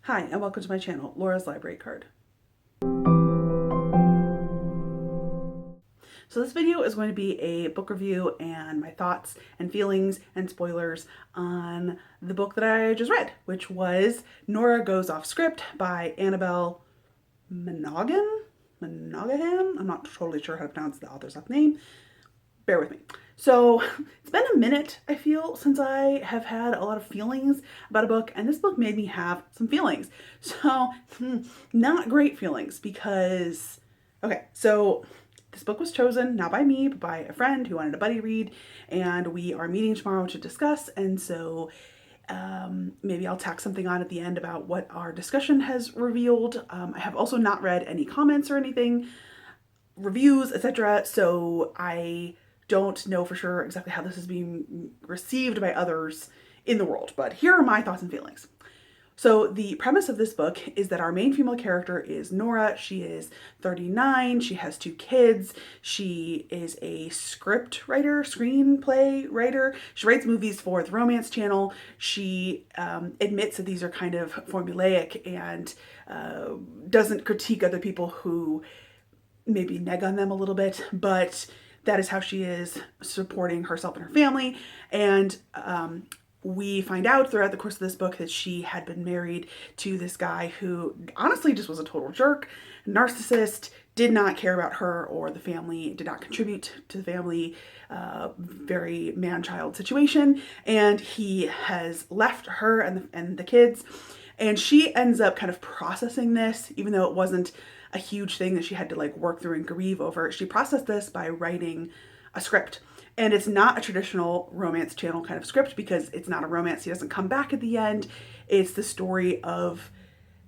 Hi, and welcome to my channel, Laura's Library Card. So this video is going to be a book review and my thoughts and feelings and spoilers on the book that I just read, which was Nora Goes Off Script by Annabel Monaghan? I'm not totally sure how to pronounce the author's last name. Bear with me. So it's been a minute, I feel, since I have had a lot of feelings about a book, and this book made me have some feelings. So not great feelings because, okay, so this book was chosen not by me, but by a friend who wanted a buddy read, and we are meeting tomorrow to discuss, and so maybe I'll tack something on at the end about what our discussion has revealed. I have also not read any comments or anything, reviews, etc., so I don't know for sure exactly how this is being received by others in the world, but here are my thoughts and feelings. So the premise of this book is that our main female character is Nora. She is 39. She has 2 kids. She is a script writer, screenplay writer. She writes movies for the Romance Channel. She admits that these are kind of formulaic and doesn't critique other people who maybe neg on them a little bit, but that is how she is supporting herself and her family. And we find out throughout the course of this book that she had been married to this guy who honestly just was a total jerk, narcissist, did not care about her or the family, did not contribute to the family, very man-child situation. And he has left her and the kids. And she ends up kind of processing this, even though it wasn't a huge thing that she had to like work through and grieve over. She processed this by writing a script. And it's not a traditional Romance Channel kind of script because it's not a romance. He doesn't come back at the end. It's the story of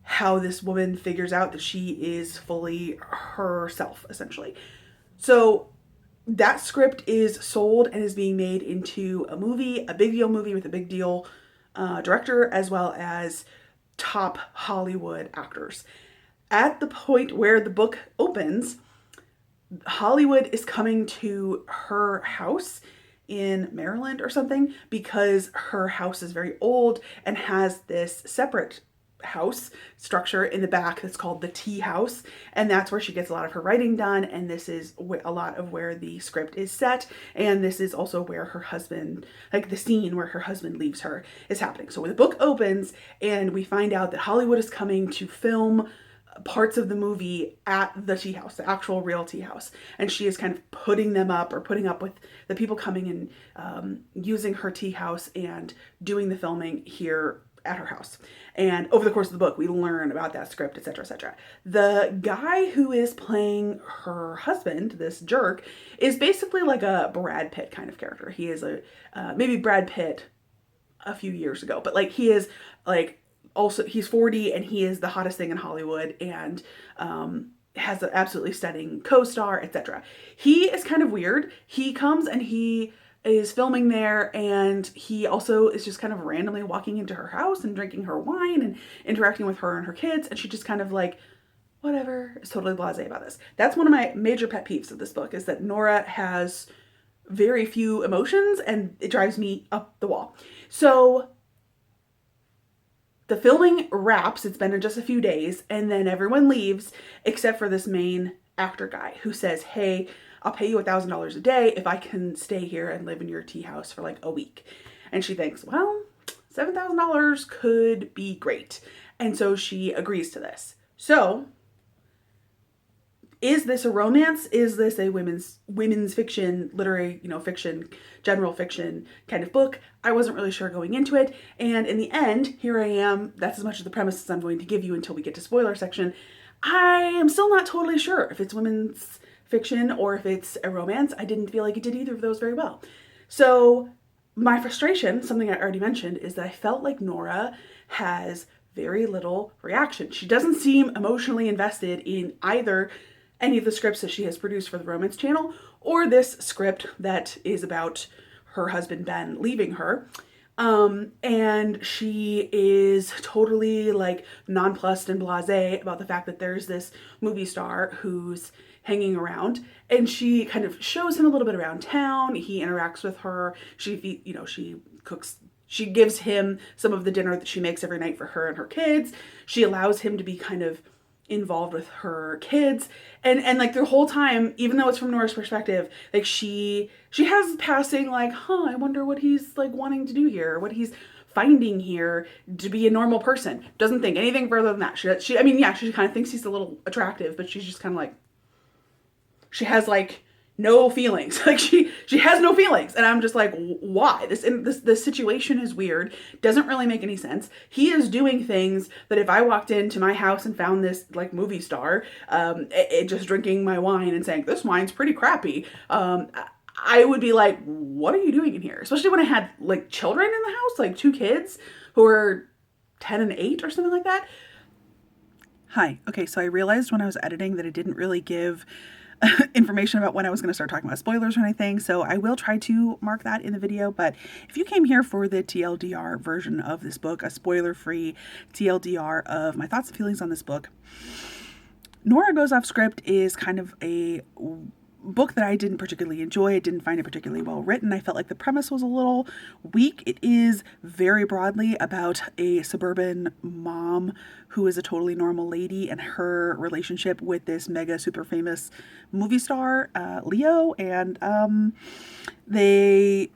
how this woman figures out that she is fully herself, essentially. So that script is sold and is being made into a movie, a big deal movie with a big deal director, as well as top Hollywood actors. At the point where the book opens, Hollywood is coming to her house in Maryland or something because her house is very old and has this separate house structure in the back that's called the tea house, and that's where she gets a lot of her writing done, and this is a lot of where the script is set, and this is also where her husband, like the scene where her husband leaves her, is happening. So when the book opens and we find out that Hollywood is coming to film parts of the movie at the tea house, the actual real tea house, and she is kind of putting them up or putting up with the people coming and using her tea house and doing the filming here at her house. And over the course of the book we learn about that script, etc., etc. The guy who is playing her husband, this jerk, is basically like a Brad Pitt kind of character. He is a maybe Brad Pitt a few years ago, but like he is like, also he's 40 and he is the hottest thing in Hollywood and has an absolutely stunning co-star, etc. He is kind of weird. He comes and he is filming there, and he also is just kind of randomly walking into her house and drinking her wine and interacting with her and her kids, and she just kind of like, whatever, is totally blasé about this. That's one of my major pet peeves of this book, is that Nora has very few emotions and it drives me up the wall. So the filming wraps, it's been in just a few days, and then everyone leaves except for this main actor guy who says, hey, I'll pay you $1,000 a day if I can stay here and live in your tea house for like a week. And she thinks, well, $7,000 could be great. And so she agrees to this. So is this a romance? Is this a women's fiction, literary, fiction, general fiction kind of book? I wasn't really sure going into it. And in the end, here I am. That's as much of the premises I'm going to give you until we get to spoiler section. I am still not totally sure if it's women's fiction or if it's a romance. I didn't feel like it did either of those very well. So my frustration, something I already mentioned, is that I felt like Nora has very little reaction. She doesn't seem emotionally invested in either any of the scripts that she has produced for the Romance Channel or this script that is about her husband Ben leaving her. And she is totally like nonplussed and blasé about the fact that there's this movie star who's hanging around, and she kind of shows him a little bit around town. He interacts with her. She cooks She gives him some of the dinner that she makes every night for her and her kids. She allows him to be kind of involved with her kids, and like the whole time, even though it's from Nora's perspective, like she has passing like, I wonder what he's like wanting to do here, what he's finding here to be a normal person. Doesn't think anything further than that. She I mean, yeah, she kind of thinks he's a little attractive, but she's just kind of like, she has like no feelings. Like she has no feelings, and I'm just like, why? This situation is weird. Doesn't really make any sense. He is doing things that if I walked into my house and found this like movie star, just drinking my wine and saying this wine's pretty crappy, I would be like, what are you doing in here? Especially when I had like children in the house, like 2 kids who are 10 and 8 or something like that. Hi. Okay, so I realized when I was editing that I didn't really give information about when I was going to start talking about spoilers or anything, so I will try to mark that in the video. But if you came here for the TLDR version of this book, a spoiler-free TLDR of my thoughts and feelings on this book, Nora Goes Off Script is kind of a book that I didn't particularly enjoy. I didn't find it particularly well written. I felt like the premise was a little weak. It is very broadly about a suburban mom who is a totally normal lady and her relationship with this mega super famous movie star, Leo, and the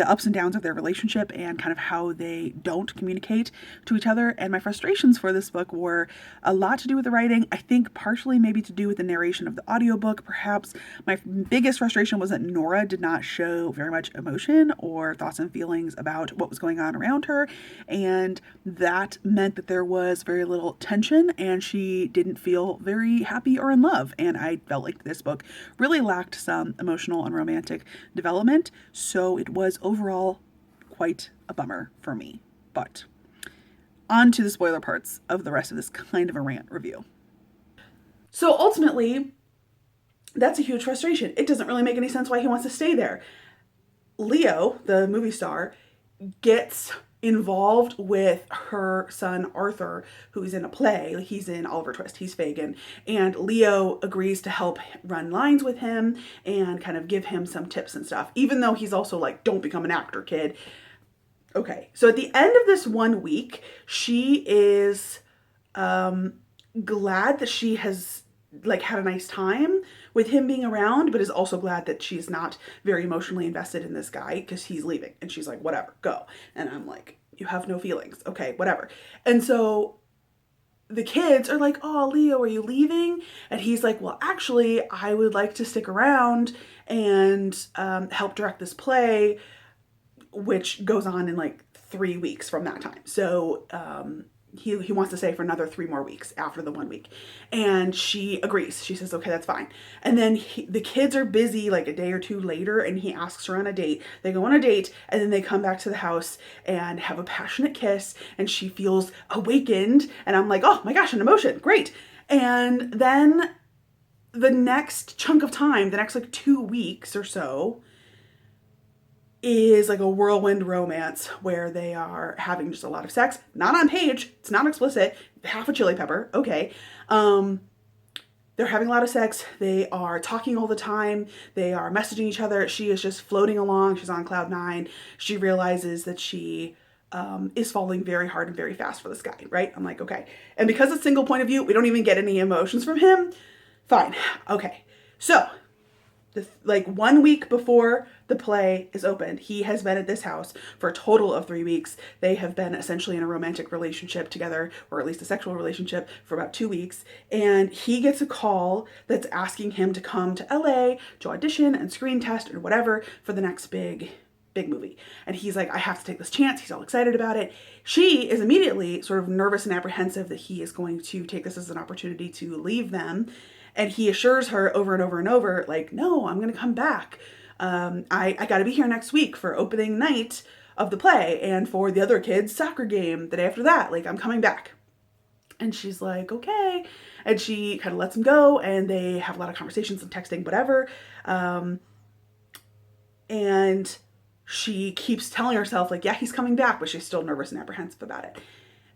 ups and downs of their relationship and kind of how they don't communicate to each other. And my frustrations for this book were a lot to do with the writing. I think partially maybe to do with the narration of the audiobook. Perhaps my biggest frustration was that Nora did not show very much emotion or thoughts and feelings about what was going on around her. And that meant that there was very little tension and she didn't feel very happy or in love. And I felt like this book really lacked some emotional and romantic development. So it was overall quite a bummer for me. But on to the spoiler parts of the rest of this kind of a rant review. So ultimately, that's a huge frustration. It doesn't really make any sense why he wants to stay there. Leo, the movie star, gets involved with her son Arthur, who's in a play. He's in Oliver Twist. He's Fagin. And Leo agrees to help run lines with him and kind of give him some tips and stuff, even though he's also like, don't become an actor, kid. Okay, so at the end of this 1 week, she is glad that she has like had a nice time with him being around, but is also glad that she's not very emotionally invested in this guy because he's leaving. And she's like, whatever, go. And I'm like, you have no feelings. Okay, whatever. And so the kids are like, oh, Leo, are you leaving? And he's like, well, actually, I would like to stick around and help direct this play, which goes on in like 3 weeks from that time. So he wants to stay for another 3 more weeks after the 1 week. And she agrees. She says, okay, that's fine. And then the kids are busy like a day or 2 later, and he asks her on a date. They go on a date, and then they come back to the house and have a passionate kiss, and she feels awakened. And I'm like, oh my gosh, an emotion, great. And then the next chunk of time, the next like 2 weeks or so, is like a whirlwind romance where they are having just a lot of sex. Not on page. It's not explicit. Half a chili pepper. Okay. They're having a lot of sex. They are talking all the time. They are messaging each other. She is just floating along. She's on cloud 9. She realizes that she is falling very hard and very fast for this guy, right? I'm like, okay. And because it's single point of view, we don't even get any emotions from him. Fine. Okay. So like 1 week before the play is opened, he has been at this house for a total of 3 weeks. They have been essentially in a romantic relationship together, or at least a sexual relationship, for about 2 weeks. And he gets a call that's asking him to come to LA to audition and screen test or whatever for the next big movie. And he's like, I have to take this chance. He's all excited about it. She is immediately sort of nervous and apprehensive that he is going to take this as an opportunity to leave them. And he assures her over and over and over, like, no, I'm going to come back. I got to be here next week for opening night of the play and for the other kids' soccer game the day after that. Like, I'm coming back. And she's like, okay. And she kind of lets him go, and they have a lot of conversations and texting, whatever. And she keeps telling herself, like, yeah, he's coming back, but she's still nervous and apprehensive about it.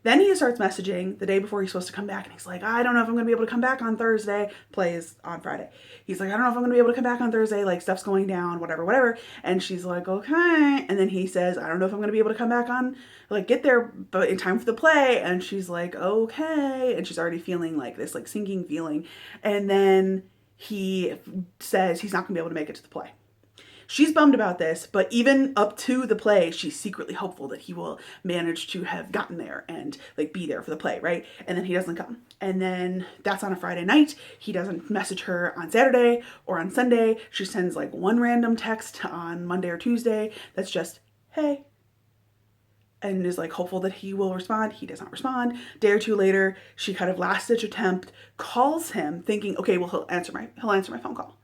Then he starts messaging the day before he's supposed to come back, and he's like, I don't know if I'm going to be able to come back on Thursday. Play is on Friday. He's like, I don't know if I'm going to be able to come back on Thursday. Like, stuff's going down, whatever, whatever. And she's like, okay. And then he says, I don't know if I'm going to be able to come back on, like, get there but in time for the play. And she's like, okay. And she's already feeling like this, like, sinking feeling. And then he says he's not going to be able to make it to the play. She's bummed about this, but even up to the play, she's secretly hopeful that he will manage to have gotten there and like be there for the play, right? And then he doesn't come. And then that's on a Friday night. He doesn't message her on Saturday or on Sunday. She sends like one random text on Monday or Tuesday that's just, hey, and is like hopeful that he will respond. He does not respond. Day or two later, she kind of last ditch attempt calls him thinking, okay, well, he'll answer my phone call.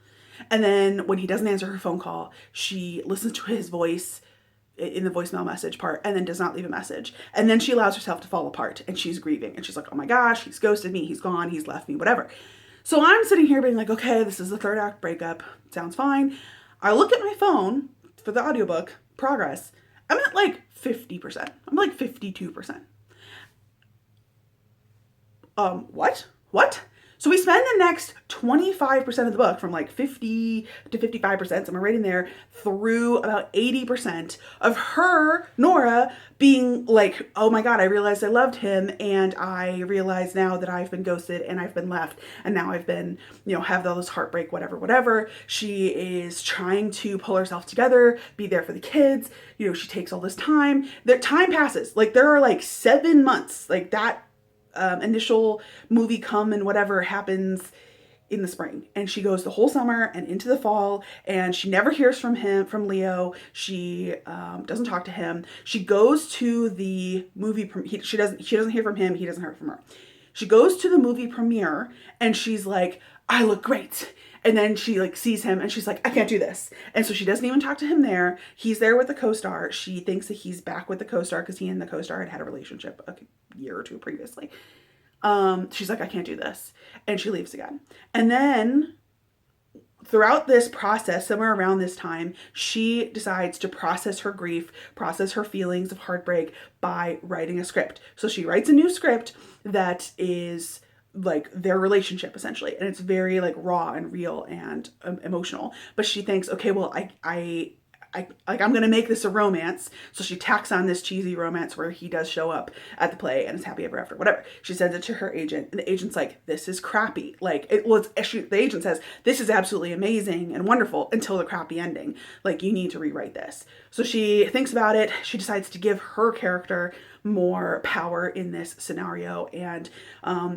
And then when he doesn't answer her phone call, she listens to his voice in the voicemail message part and then does not leave a message. And then she allows herself to fall apart and she's grieving. And she's like, oh my gosh, he's ghosted me. He's gone. He's left me, whatever. So I'm sitting here being like, okay, this is the third act breakup. Sounds fine. I look at my phone for the audiobook progress. I'm at like 50%. I'm like 52%. What? So we spend the next 25% of the book, from like 50 to 55%, somewhere right in there, through about 80% of her, Nora, being like, oh my God, I realized I loved him, and I realize now that I've been ghosted and I've been left, and now I've been, have all this heartbreak, whatever. She is trying to pull herself together, be there for the kids. She takes all this time. The time passes. Like, there are like 7 months, like that initial movie come and whatever happens in the spring, and she goes the whole summer and into the fall, and she never hears from Leo. She doesn't talk to him. She goes to the movie. She doesn't hear from him. He doesn't hear from her. She goes to the movie premiere and she's like, I look great. And then she like sees him and she's like, I can't do this. And so she doesn't even talk to him there. He's there with the co-star. She thinks that he's back with the co-star because he and the co-star had a relationship a year or two previously. She's like, I can't do this. And she leaves again. And then throughout this process, somewhere around this time, she decides to process her grief, process her feelings of heartbreak by writing a script. So she writes a new script that is like their relationship essentially. And it's very like raw and real and emotional. But she thinks, okay, well, I'm going to make this a romance. So she tacks on this cheesy romance where he does show up at the play and it's happy ever after, whatever. She sends it to her agent and the agent's like, this is crappy. Like, the agent says, this is absolutely amazing and wonderful until the crappy ending. Like, you need to rewrite this. So she thinks about it. She decides to give her character more power in this scenario. And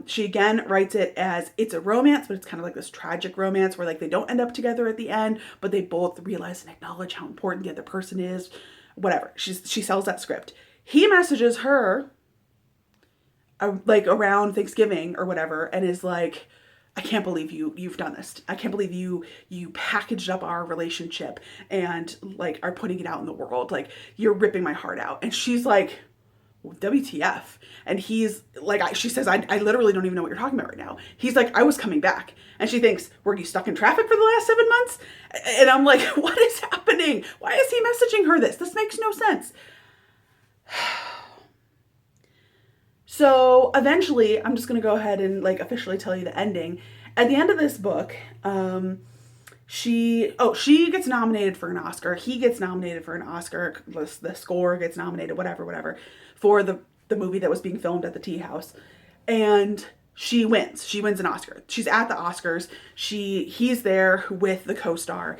she again writes it as it's a romance, but it's kind of like this tragic romance where like they don't end up together at the end, but they both realize and acknowledge how important the other person is, whatever. She sells that script. He messages her like around Thanksgiving or whatever and is like, I can't believe you've done this. I can't believe you packaged up our relationship and like are putting it out in the world. Like, you're ripping my heart out. And she's like, WTF? And he's like, she says, I literally don't even know what you're talking about right now. He's like, I was coming back. And she thinks, were you stuck in traffic for the last 7 months? And I'm like, what is happening? Why is he messaging her this? This makes no sense. So eventually, I'm just going to go ahead and like officially tell you the ending. At the end of this book, she gets nominated for an Oscar. He gets nominated for an Oscar. The score gets nominated, whatever, for the movie that was being filmed at the tea house. And she wins. She wins an Oscar. She's at the Oscars. He's there with the co-star.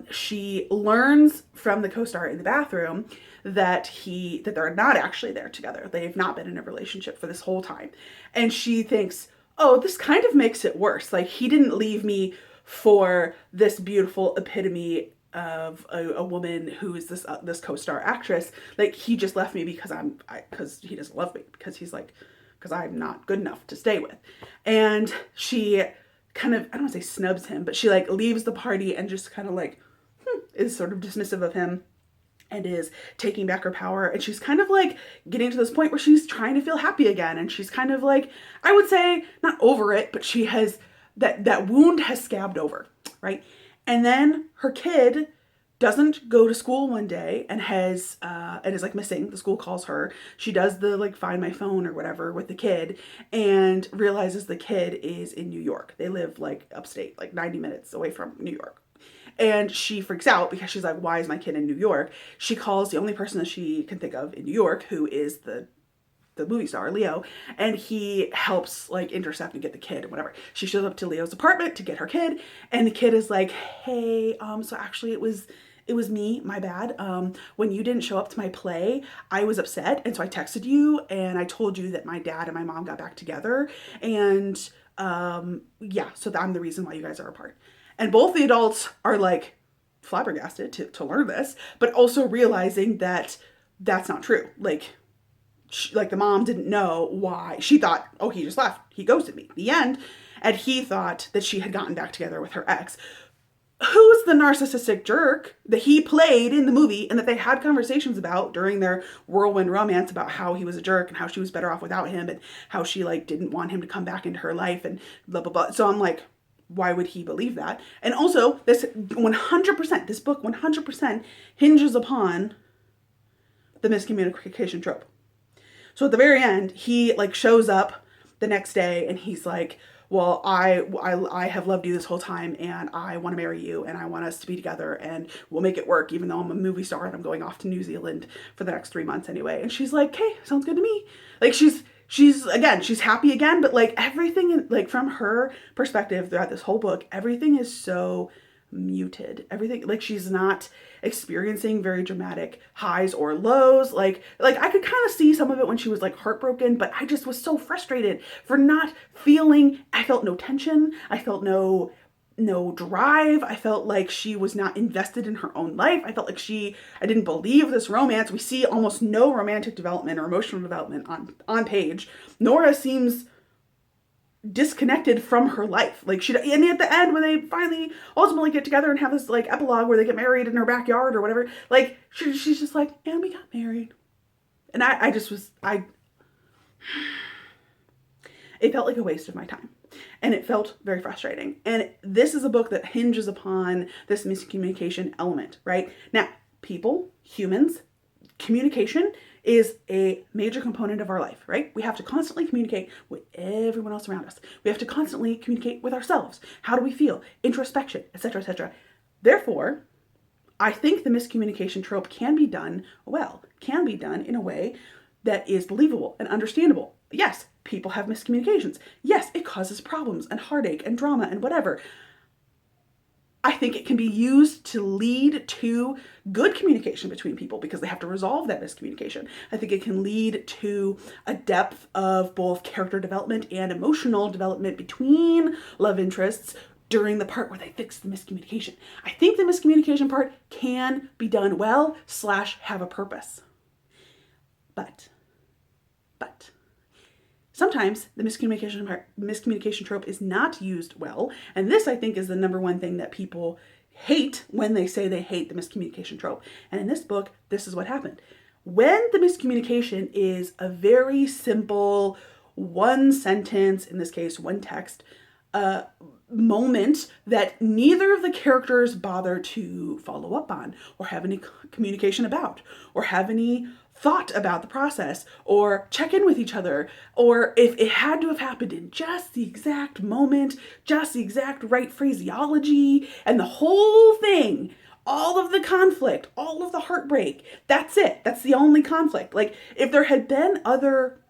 She learns from the co-star in the bathroom that they're not actually there together. They've not been in a relationship for this whole time. And she thinks, oh, this kind of makes it worse. Like, he didn't leave me for this beautiful epitome of a woman who is this co-star actress. Like, he just left me because he doesn't love me, because I'm not good enough to stay with. And she kind of, I don't want to say snubs him, but she like leaves the party and just kind of like is sort of dismissive of him and is taking back her power. And she's kind of like getting to this point where she's trying to feel happy again. And she's kind of like, I would say not over it, but she has that wound has scabbed over, right? And then her kid doesn't go to school one day and has and is like missing. The school calls her. She does the like find my phone or whatever with the kid and realizes the kid is in New York. They live like upstate, like 90 minutes away from New York. And she freaks out because she's like, why is my kid in New York? She calls the only person that she can think of in New York, who is the movie star, Leo, and he helps like intercept and get the kid and whatever. She shows up to Leo's apartment to get her kid, and the kid is like, hey, so actually it was me, my bad. When you didn't show up to my play, I was upset, and so I texted you and I told you that my dad and my mom got back together, and yeah, so I'm the reason why you guys are apart. And both the adults are like flabbergasted to learn this, but also realizing that that's not true. Like the mom didn't know why. She thought, oh, he just left. He ghosted me. The end. And he thought that she had gotten back together with her ex, who's the narcissistic jerk that he played in the movie and that they had conversations about during their whirlwind romance about how he was a jerk and how she was better off without him and how she like didn't want him to come back into her life and blah, blah, blah. So I'm like, why would he believe that? And also this 100%, this book 100% hinges upon the miscommunication trope. So at the very end, he like shows up the next day and he's like, well, I have loved you this whole time and I want to marry you and I want us to be together and we'll make it work even though I'm a movie star and I'm going off to New Zealand for the next 3 months anyway. And she's like, okay, sounds good to me. Like she's happy again, but like everything, like from her perspective throughout this whole book, everything is so muted. Everything, like she's not experiencing very dramatic highs or lows. Like I could kind of see some of it when she was like heartbroken, but I just was so frustrated for not feeling, I felt no tension. I felt no drive. I felt like she was not invested in her own life. I felt like I didn't believe this romance. We see almost no romantic development or emotional development on page. Nora seems disconnected from her life. Like and at the end when they finally ultimately get together and have this like epilogue where they get married in her backyard or whatever, like she's just like, and we got married. And it felt like a waste of my time. And it felt very frustrating. And this is a book that hinges upon this miscommunication element, right? Now, people, humans, communication is a major component of our life, right? We have to constantly communicate with everyone else around us. We have to constantly communicate with ourselves. How do we feel? Introspection, etc., etc. Therefore, I think the miscommunication trope can be done well, can be done in a way that is believable and understandable. Yes, people have miscommunications. Yes, it causes problems and heartache and drama and whatever. I think it can be used to lead to good communication between people because they have to resolve that miscommunication. I think it can lead to a depth of both character development and emotional development between love interests during the part where they fix the miscommunication. I think the miscommunication part can be done well / have a purpose. But sometimes the miscommunication trope is not used well, and this I think is the number one thing that people hate when they say they hate the miscommunication trope. And in this book, this is what happened. When the miscommunication is a very simple one sentence, in this case one text, moment that neither of the characters bother to follow up on or have any communication about or have any thought about the process or check in with each other, or if it had to have happened in just the exact moment, just the exact right phraseology, and the whole thing, all of the conflict, all of the heartbreak, that's it. That's the only conflict. Like if there had been other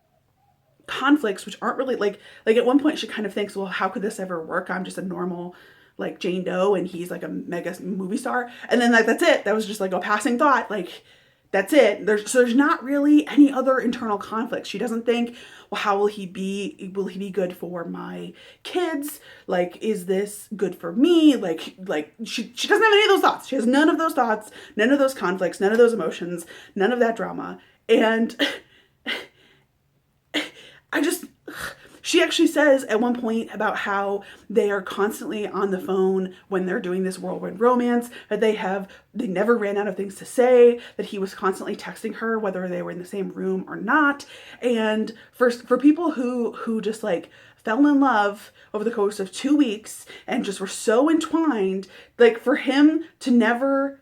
conflicts which aren't really like at one point she kind of thinks, well, how could this ever work? I'm just a normal like Jane Doe and he's like a mega movie star. And then like that's it. That was just like a passing thought. Like that's it. There's not really any other internal conflicts. She doesn't think, well, how will he be? Will he be good for my kids? Like, is this good for me? Like she doesn't have any of those thoughts. She has none of those thoughts, none of those conflicts, none of those emotions, none of that drama. And she actually says at one point about how they are constantly on the phone when they're doing this whirlwind romance, that they never ran out of things to say, that he was constantly texting her whether they were in the same room or not. And for people who just like fell in love over the course of 2 weeks and just were so entwined, like for him to never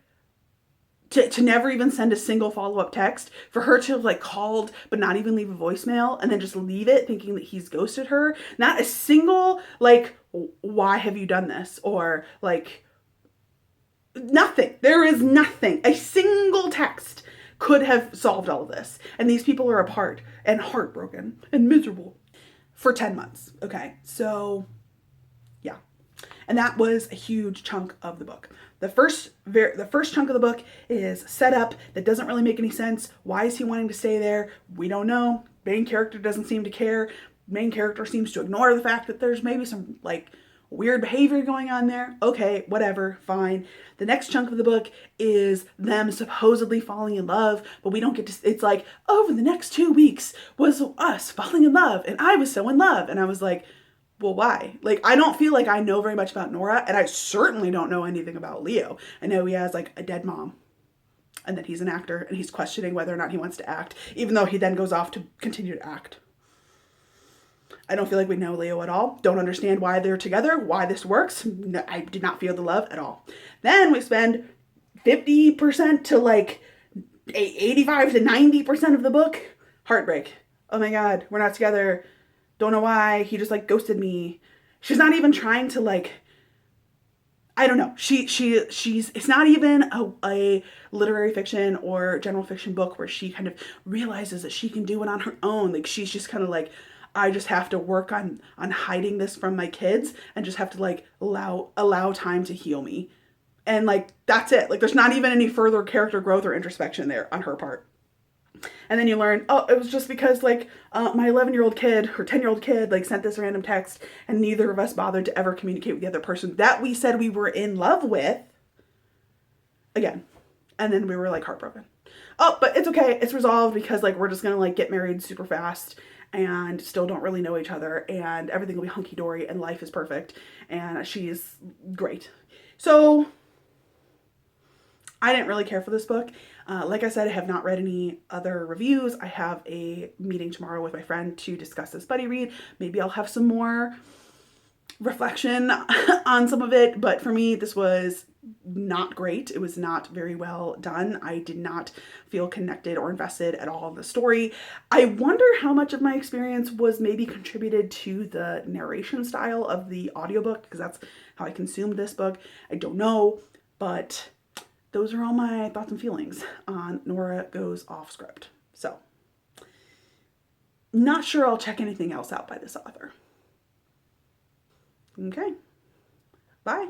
to never even send a single follow-up text, for her to have like called but not even leave a voicemail and then just leave it thinking that he's ghosted her. Not a single like, why have you done this? Or like, nothing. There is nothing. A single text could have solved all of this. And these people are apart and heartbroken and miserable for 10 months. Okay, so yeah. And that was a huge chunk of the book. The first chunk of the book is set up that doesn't really make any sense. Why is he wanting to stay there? We don't know. Main character doesn't seem to care. Main character seems to ignore the fact that there's maybe some like weird behavior going on there. Okay, whatever, fine. The next chunk of the book is them supposedly falling in love, but we don't get to, it's like, over the next 2 weeks was us falling in love, and I was so in love. And I was like, well, why? Like, I don't feel like I know very much about Nora, and I certainly don't know anything about Leo. I know he has like a dead mom, and that he's an actor, and he's questioning whether or not he wants to act, even though he then goes off to continue to act. I don't feel like we know Leo at all. Don't understand why they're together, why this works. No, I did not feel the love at all. Then we spend 50% to like 85 to 90% of the book. Heartbreak. Oh my God, we're not together. Don't know why. He just like ghosted me. She's not even trying to like, I don't know. She's, it's not even a literary fiction or general fiction book where she kind of realizes that she can do it on her own. Like, she's just kind of like, I just have to work on hiding this from my kids and just have to like allow time to heal me. And like, that's it. Like, there's not even any further character growth or introspection there on her part. And then you learn, oh, it was just because like my 11-year-old kid or 10-year-old kid like sent this random text, and neither of us bothered to ever communicate with the other person that we said we were in love with again. And then we were like heartbroken. Oh, but it's okay. It's resolved because like we're just going to like get married super fast and still don't really know each other, and everything will be hunky-dory and life is perfect and she's great. So I didn't really care for this book. Like I said, I have not read any other reviews. I have a meeting tomorrow with my friend to discuss this buddy read. Maybe I'll have some more reflection on some of it, but for me, this was not great. It was not very well done. I did not feel connected or invested at all in the story. I wonder how much of my experience was maybe contributed to the narration style of the audiobook, because that's how I consumed this book. I don't know, but those are all my thoughts and feelings on Nora Goes Off Script. So, not sure I'll check anything else out by this author. Okay, bye.